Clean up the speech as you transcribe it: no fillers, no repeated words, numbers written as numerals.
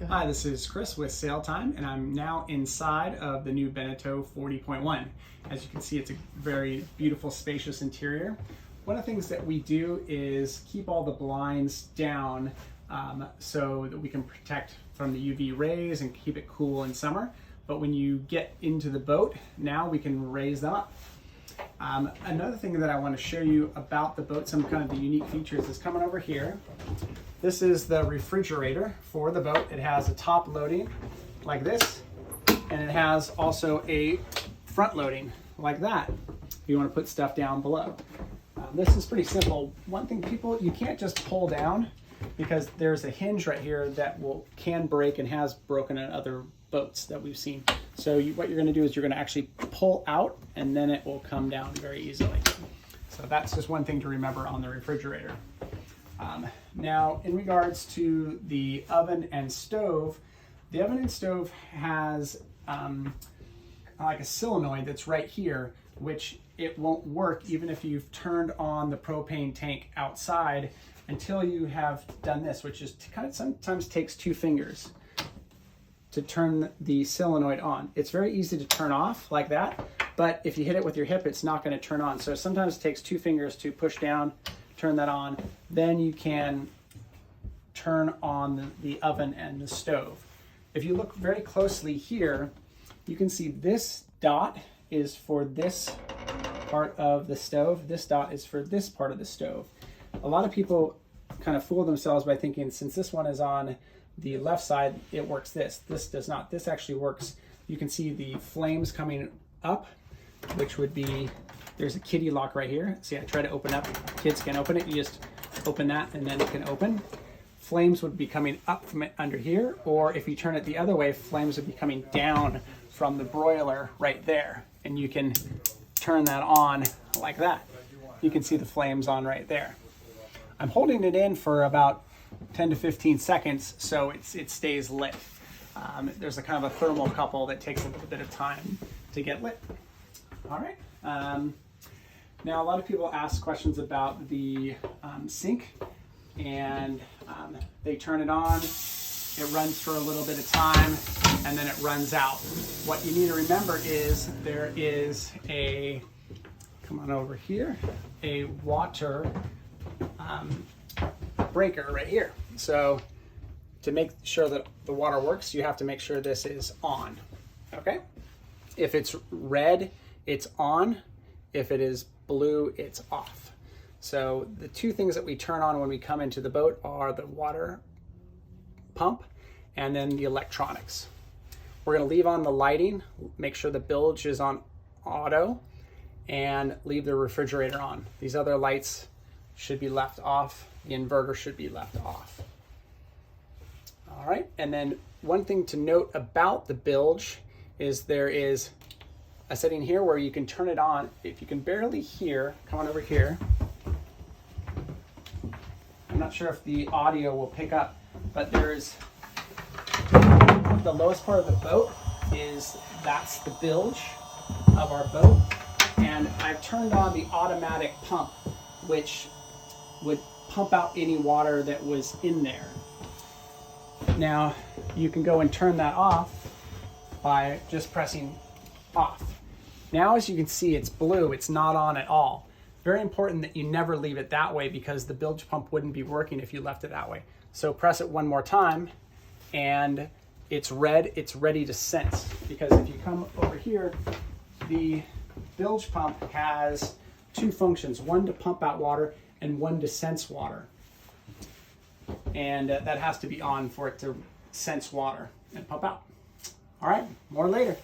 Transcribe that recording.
Hi, this is Chris with Sail Time, and I'm now inside of the new Beneteau 40.1. As you can see, it's a very beautiful, spacious interior. One of the things that we do is keep all the blinds down so that we can protect from the UV rays and keep it cool in summer. But when you get into the boat, now we can raise them up. Another thing that I want to show you about the boat, some kind of the unique features, is coming over here. This is the refrigerator for the boat. It has a top loading like this, and it has also a front loading like that if you want to put stuff down below. This is pretty simple. One thing, you can't just pull down, because there's a hinge right here that can break and has broken in other boats that we've seen. So what you're going to do is you're going to actually pull out, and then it will come down very easily. So that's just one thing to remember on the refrigerator. Now, in regards to the oven and stove, the oven and stove has like a solenoid that's right here, which it won't work even if you've turned on the propane tank outside until you have done this, which is kind of sometimes takes 2 fingers to turn the solenoid on. It's very easy to turn off like that, but if you hit it with your hip, it's not going to turn on. So sometimes it takes 2 fingers to push down, turn that on, then you can turn on the oven and the stove. If you look very closely here, you can see this dot is for this part of the stove. This dot is for this part of the stove. A lot of people kind of fool themselves by thinking since this one is on the left side, it works this. This does not. This actually works. You can see the flames coming up, which would be, there's a kiddie lock right here. See, I try to open up. Kids can open it. You just open that and then it can open. Flames would be coming up from it under here, or if you turn it the other way, flames would be coming down from the broiler right there. And you can turn that on like that. You can see the flames on right there. I'm holding it in for about 10 to 15 seconds so it stays lit. There's a kind of a thermocouple that takes a little bit of time to get lit. All right. Now, a lot of people ask questions about the sink, and they turn it on, it runs for a little bit of time, and then it runs out. What you need to remember is there is a, come on over here, a water breaker right here. So to make sure that the water works, you have to make sure this is on, okay? If it's red, it's on. If it is blue, it's off. So the 2 things that we turn on when we come into the boat are the water pump and then the electronics. We're going to leave on the lighting, make sure the bilge is on auto, and leave the refrigerator on. These other lights should be left off. The inverter should be left off. All right, and then one thing to note about the bilge is there is a setting here where you can turn it on. If you can barely hear, come on over here. I'm not sure if the audio will pick up, but there's the lowest part of the boat that's the bilge of our boat. And I've turned on the automatic pump, which would pump out any water that was in there. Now, you can go and turn that off by just pressing off. Now, as you can see, it's blue. It's not on at all. Very important that you never leave it that way, because the bilge pump wouldn't be working if you left it that way. So press it one more time, and it's red. It's ready to sense, because if you come over here, the bilge pump has 2 functions, one to pump out water and one to sense water. And that has to be on for it to sense water and pump out. All right, more later.